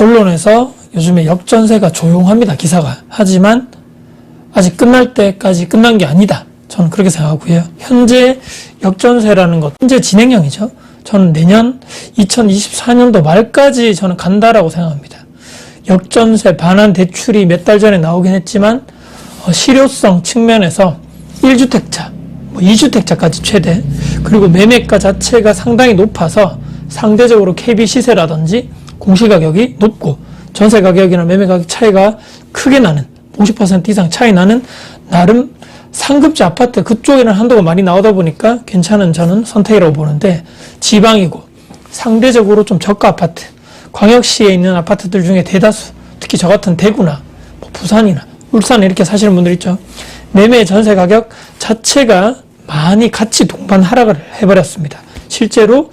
언론에서 요즘에 역전세가 조용합니다, 기사가. 하지만 아직 끝날 때까지 끝난 게 아니다, 저는 그렇게 생각하고요. 현재 역전세라는 것, 현재 진행형이죠. 저는 내년 2024년도 말까지 저는 간다라고 생각합니다. 역전세 반환 대출이 몇 달 전에 나오긴 했지만 실효성 측면에서 1주택자, 2주택자까지 최대, 그리고 매매가 자체가 상당히 높아서 상대적으로 KB 시세라든지 공시가격이 높고 전세 가격이나 매매 가격 차이가 크게 나는, 50% 이상 차이 나는 나름 상급지 아파트, 그쪽에는 한도가 많이 나오다 보니까 괜찮은 저는 선택이라고 보는데, 지방이고 상대적으로 좀 저가 아파트, 광역시에 있는 아파트들 중에 대다수, 특히 저 같은 대구나 부산이나 울산 이렇게 사시는 분들 있죠. 매매 전세 가격 자체가 많이 같이 동반 하락을 해버렸습니다. 실제로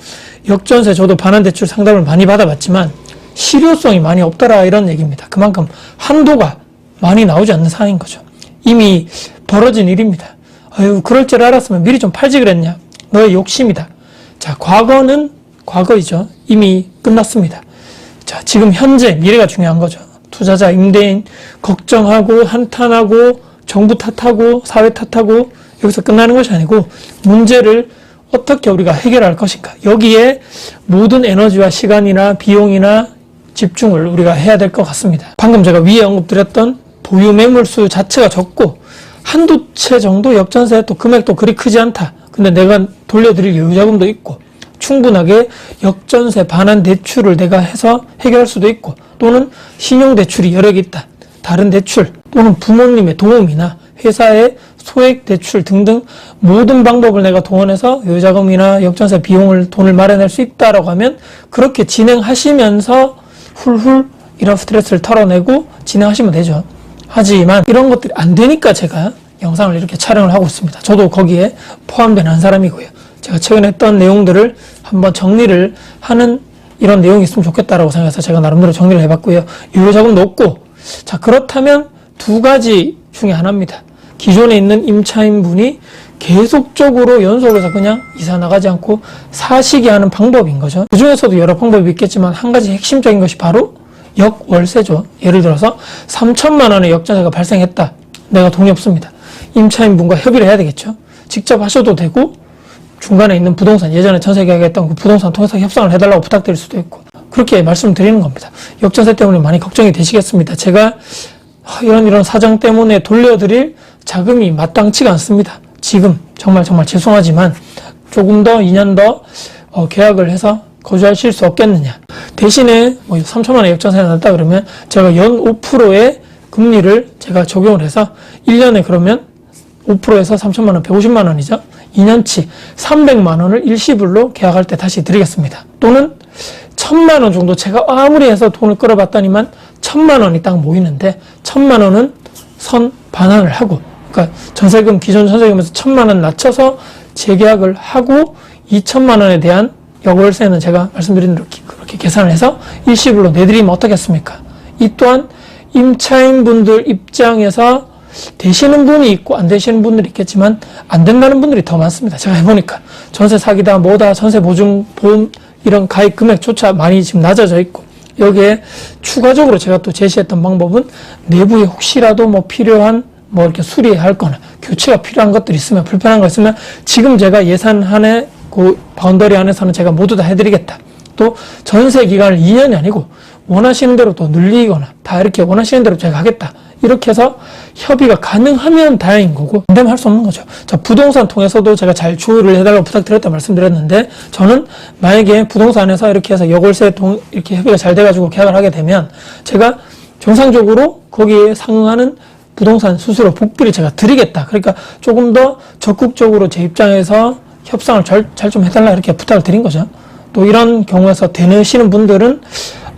역전세 저도 반환대출 상담을 많이 받아봤지만 실효성이 많이 없더라, 이런 얘기입니다. 그만큼 한도가 많이 나오지 않는 상황인 거죠. 이미 벌어진 일입니다. 아유, 그럴 줄 알았으면 미리 좀 팔지 그랬냐, 너의 욕심이다. 자, 과거는 과거이죠. 이미 끝났습니다. 자, 지금 현재 미래가 중요한 거죠. 투자자, 임대인 걱정하고 한탄하고 정부 탓하고 사회 탓하고 여기서 끝나는 것이 아니고, 문제를 어떻게 우리가 해결할 것인가, 여기에 모든 에너지와 시간이나 비용이나 집중을 우리가 해야 될 것 같습니다. 방금 제가 위에 언급드렸던 보유 매물수 자체가 적고 한두 채 정도 역전세, 또 금액도 그리 크지 않다, 근데 내가 돌려드릴 여유자금도 있고 충분하게 역전세 반환 대출을 내가 해서 해결할 수도 있고, 또는 신용대출이 여러 개 있다, 다른 대출, 또는 부모님의 도움이나 회사의 소액 대출 등등 모든 방법을 내가 동원해서 여유자금이나 역전세 비용을, 돈을 마련할 수 있다라고 하면 그렇게 진행하시면서 훌훌 이런 스트레스를 털어내고 진행하시면 되죠. 하지만 이런 것들이 안 되니까 제가 영상을 이렇게 촬영을 하고 있습니다. 저도 거기에 포함된 한 사람이고요. 제가 최근에 했던 내용들을 한번 정리를 하는 이런 내용이 있으면 좋겠다라고 생각해서 제가 나름대로 정리를 해봤고요. 유효자금도 없고, 자, 그렇다면 두 가지 중에 하나입니다. 기존에 있는 임차인분이 계속적으로 연속해서 그냥 이사 나가지 않고 사시게 하는 방법인 거죠. 그 중에서도 여러 방법이 있겠지만 한 가지 핵심적인 것이 바로 역월세죠. 예를 들어서 3천만 원의 역전세가 발생했다, 내가 돈이 없습니다. 임차인분과 협의를 해야 되겠죠. 직접 하셔도 되고, 중간에 있는 부동산, 예전에 전세 계약했던 그 부동산 통해서 협상을 해달라고 부탁드릴 수도 있고, 그렇게 말씀드리는 겁니다. 역전세 때문에 많이 걱정이 되시겠습니다. 제가 이런 사정 때문에 돌려드릴 자금이 마땅치가 않습니다. 지금 정말 죄송하지만 조금 더 2년 더 계약을 해서 거주하실 수 없겠느냐. 대신에 3천만 원의 역전세가 났다 그러면 제가 연 5%의 금리를 제가 적용을 해서 1년에 그러면 5%에서 3천만 원, 150만 원이죠. 2년치 300만 원을 일시불로 계약할 때 다시 드리겠습니다. 또는 1,000만 원 정도, 제가 아무리 해서 돈을 끌어봤더니만 1,000만 원이 딱 모이는데 1,000만 원은 선 반환을 하고, 그러니까 전세금, 기존 전세금에서 1,000만 원 낮춰서 재계약을 하고 2,000만 원에 대한 역월세는 제가 말씀드린 대로 그렇게 계산을 해서 일시불로 내드리면 어떻겠습니까? 이 또한 임차인분들 입장에서 되시는 분이 있고 안 되시는 분들이 있겠지만 안 된다는 분들이 더 많습니다. 제가 해보니까 전세 사기다 뭐다, 전세 보증 보험 이런 가입 금액조차 많이 지금 낮아져 있고, 여기에 추가적으로 제가 또 제시했던 방법은 내부에 혹시라도 필요한 이렇게 수리할 거나 교체가 필요한 것들이 있으면, 불편한 거 있으면 지금 제가 예산안에 그 바운더리 안에서는 제가 모두 다 해드리겠다. 또 전세 기간을 2년이 아니고 원하시는 대로 또 늘리거나 다 이렇게 원하시는 대로 제가 하겠다, 이렇게 해서 협의가 가능하면 다행인 거고, 안 되면 할 수 없는 거죠. 자, 부동산 통해서도 제가 잘 조율을 해달라고 부탁드렸다 말씀드렸는데, 저는 만약에 부동산에서 이렇게 해서 역월세 이렇게 협의가 잘 돼가지고 계약을 하게 되면 제가 정상적으로 거기에 상응하는 부동산 수수료 복비를 제가 드리겠다. 그러니까 조금 더 적극적으로 제 입장에서 협상을 잘 좀 해달라, 이렇게 부탁을 드린 거죠. 또 이런 경우에서 되시는 분들은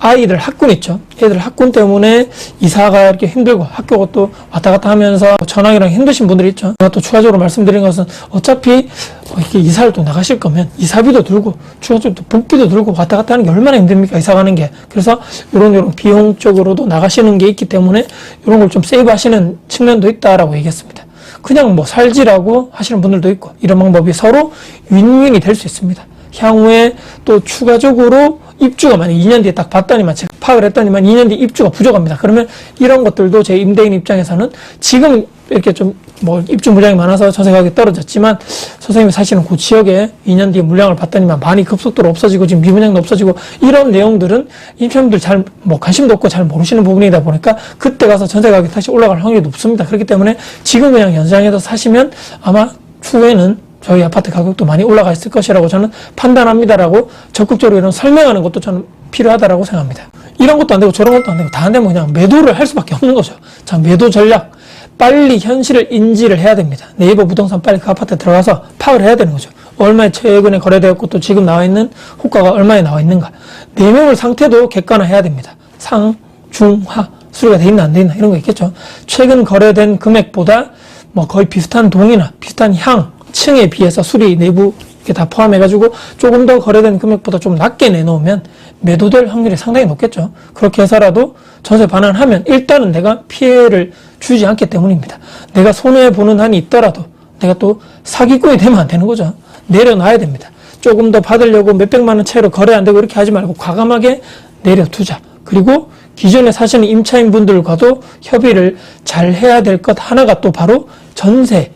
아이들 학군 있죠. 애들 학군 때문에 이사가 이렇게 힘들고 학교가 또 왔다 갔다 하면서 전학이랑 힘드신 분들이 있죠. 제가 또 추가적으로 말씀드린 것은 어차피 이렇게 이사를 또 나가실 거면 이사비도 들고 추가적으로 또 복비도 들고 왔다 갔다 하는 게 얼마나 힘듭니까, 이사 가는 게. 그래서 이런 비용적으로도 나가시는 게 있기 때문에 이런 걸 좀 세이브 하시는 측면도 있다라고 얘기했습니다. 그냥 살지라고 하시는 분들도 있고, 이런 방법이 서로 윈윈이 될 수 있습니다. 향후에 또 추가적으로 입주가 만약 2년 뒤에 딱 봤더니만 제가 파악을 했더니만 2년 뒤에 입주가 부족합니다. 그러면 이런 것들도 제 임대인 입장에서는 지금 이렇게 좀 뭐 입주 물량이 많아서 전세 가격이 떨어졌지만 선생님이 사실은 그 지역에 2년 뒤에 물량을 봤더니만 많이 급속도로 없어지고 지금 미분양도 없어지고 이런 내용들은 임차인분들 잘 뭐 관심도 없고 잘 모르시는 부분이다 보니까 그때 가서 전세 가격이 다시 올라갈 확률이 높습니다. 그렇기 때문에 지금 그냥 연장해서 사시면 아마 추후에는 저희 아파트 가격도 많이 올라가 있을 것이라고 저는 판단합니다라고 적극적으로 이런 설명하는 것도 저는 필요하다라고 생각합니다. 이런 것도 안 되고 저런 것도 안 되고 다 안 되면 그냥 매도를 할 수밖에 없는 거죠. 자, 매도 전략. 빨리 현실을 인지를 해야 됩니다. 네이버 부동산 빨리 그 아파트에 들어가서 파악을 해야 되는 거죠. 얼마에 최근에 거래되었고 또 지금 나와 있는 호가가 얼마에 나와 있는가. 내명을 상태도 객관화해야 됩니다. 상, 중, 하 수리가 돼 있나 안 돼 있나 이런 거 있겠죠. 최근 거래된 금액보다 뭐 거의 비슷한 동이나 비슷한 향, 층에 비해서 수리 내부 이렇게 다 포함해가지고 조금 더 거래된 금액보다 좀 낮게 내놓으면 매도될 확률이 상당히 높겠죠. 그렇게 해서라도 전세 반환하면 일단은 내가 피해를 주지 않기 때문입니다. 내가 손해보는 한이 있더라도 내가 또 사기꾼이 되면 안 되는 거죠. 내려놔야 됩니다. 조금 더 받으려고 몇백만 원 채로 거래 안 되고 이렇게 하지 말고 과감하게 내려두자. 그리고 기존에 사시는 임차인 분들과도 협의를 잘 해야 될 것 하나가 또 바로 전세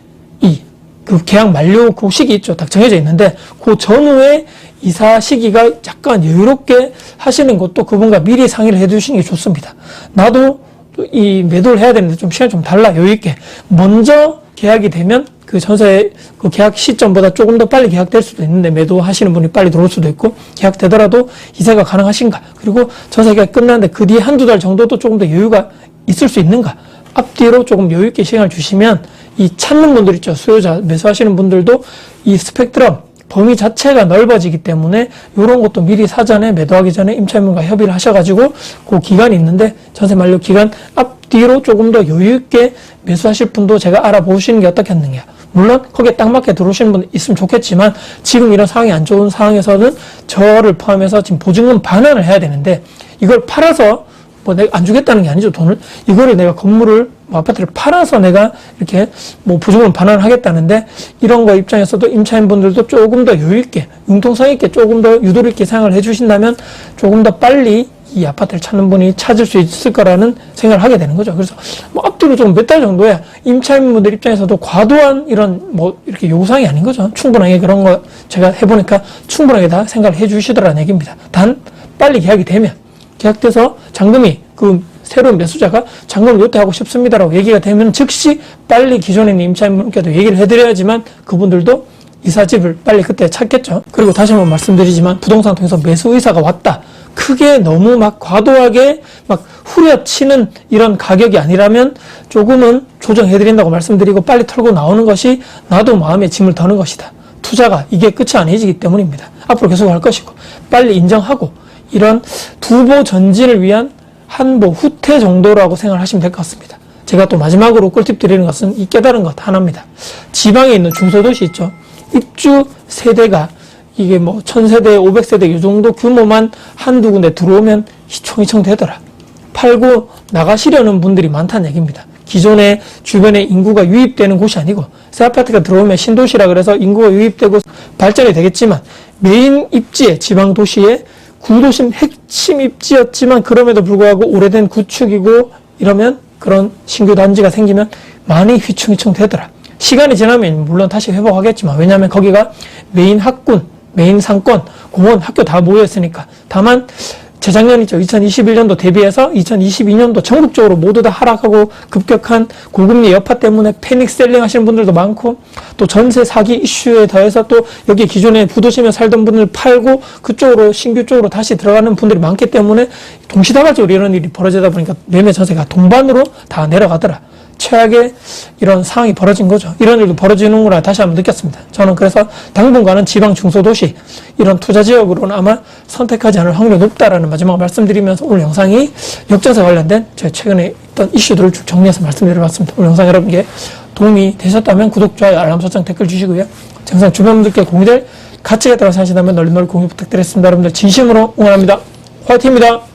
그 계약 만료 그 시기 있죠. 딱 정해져 있는데 그 전후에 이사 시기가 약간 여유롭게 하시는 것도 그분과 미리 상의를 해 주시는 게 좋습니다. 나도 이 매도를 해야 되는데 좀 시간이 좀 달라 여유 있게 먼저 계약이 되면 그 전세 그 계약 시점보다 조금 더 빨리 계약될 수도 있는데 매도하시는 분이 빨리 들어올 수도 있고 계약되더라도 이사가 가능하신가 그리고 전세 계약 끝났는데 그 뒤에 한두 달 정도도 조금 더 여유가 있을 수 있는가 앞뒤로 조금 여유 있게 시간을 주시면 이 찾는 분들 있죠. 수요자, 매수하시는 분들도 이 스펙트럼, 범위 자체가 넓어지기 때문에 이런 것도 미리 사전에 매도하기 전에 임차인분과 협의를 하셔가지고 그 기간이 있는데 전세 만료 기간 앞뒤로 조금 더 여유 있게 매수하실 분도 제가 알아보시는 게 어떻겠느냐. 물론 거기에 딱 맞게 들어오시는 분 있으면 좋겠지만 지금 이런 상황이 안 좋은 상황에서는 저를 포함해서 지금 보증금 반환을 해야 되는데 이걸 팔아서 뭐 내가 안 주겠다는 게 아니죠. 돈을 이거를 내가 건물을 뭐 아파트를 팔아서 내가 이렇게 뭐 보증금을 반환을 하겠다는데 이런 거 입장에서도 임차인분들도 조금 더 여유 있게 융통성 있게 조금 더 유도리 있게 생각을 해주신다면 조금 더 빨리 이 아파트를 찾는 분이 찾을 수 있을 거라는 생각을 하게 되는 거죠. 그래서 뭐 앞뒤로 좀 몇 달 정도에 임차인분들 입장에서도 과도한 이런 뭐 이렇게 요구사항이 아닌 거죠. 충분하게 그런 거 제가 해보니까 충분하게 다 생각을 해주시더라는 얘기입니다. 단 빨리 계약이 되면 계약돼서 잔금이 그 새로운 매수자가 잔금을 요태하고 싶습니다라고 얘기가 되면 즉시 빨리 기존에 있는 임차인분께도 얘기를 해드려야지만 그분들도 이사집을 빨리 그때 찾겠죠. 그리고 다시 한번 말씀드리지만 부동산 통해서 매수 의사가 왔다. 크게 너무 막 과도하게 막 후려치는 이런 가격이 아니라면 조금은 조정해드린다고 말씀드리고 빨리 털고 나오는 것이 나도 마음에 짐을 더는 것이다. 투자가 이게 끝이 아니지기 때문입니다. 앞으로 계속 할 것이고 빨리 인정하고 이런 두보 전진을 위한 한보 후퇴 정도라고 생각을 하시면 될 것 같습니다. 제가 또 마지막으로 꿀팁 드리는 것은 이 깨달은 것 하나입니다. 지방에 있는 중소도시 있죠. 입주 세대가 이게 뭐 1000세대, 500세대 이 정도 규모만 한두 군데 들어오면 희청희청 되더라. 팔고 나가시려는 분들이 많다는 얘기입니다. 기존에 주변에 인구가 유입되는 곳이 아니고 새 아파트가 들어오면 신도시라 그래서 인구가 유입되고 발전이 되겠지만 메인 입지에 지방 도시에 구도심 핵심 입지였지만 그럼에도 불구하고 오래된 구축이고 이러면 그런 신규 단지가 생기면 많이 휘청휘청 되더라. 시간이 지나면 물론 다시 회복하겠지만 왜냐하면 거기가 메인 학군, 메인 상권, 공원, 학교 다 모여있으니까. 다만 재작년이죠. 2021년도 대비해서 2022년도 전국적으로 모두 다 하락하고 급격한 고금리 여파 때문에 패닉 셀링 하시는 분들도 많고 또 전세 사기 이슈에 더해서 또 여기 기존에 부도심에 살던 분들 팔고 그쪽으로 신규 쪽으로 다시 들어가는 분들이 많기 때문에 동시다발적으로 이런 일이 벌어지다 보니까 매매 전세가 동반으로 다 내려가더라. 최악의 이런 상황이 벌어진 거죠. 이런 일도 벌어지는구나 다시 한번 느꼈습니다. 저는 그래서 당분간은 지방 중소도시 이런 투자 지역으로는 아마 선택하지 않을 확률이 높다라는 마지막 말씀드리면서 오늘 영상이 역전세 관련된 제가 최근에 있던 이슈들을 쭉 정리해서 말씀드려봤습니다. 오늘 영상 여러분께 도움이 되셨다면 구독, 좋아요, 알람 설정, 댓글 주시고요. 영상 주변 분들께 공유될 가치가 있다고 생각하신다면 널리 공유 부탁드리겠습니다. 여러분들 진심으로 응원합니다. 화이팅입니다.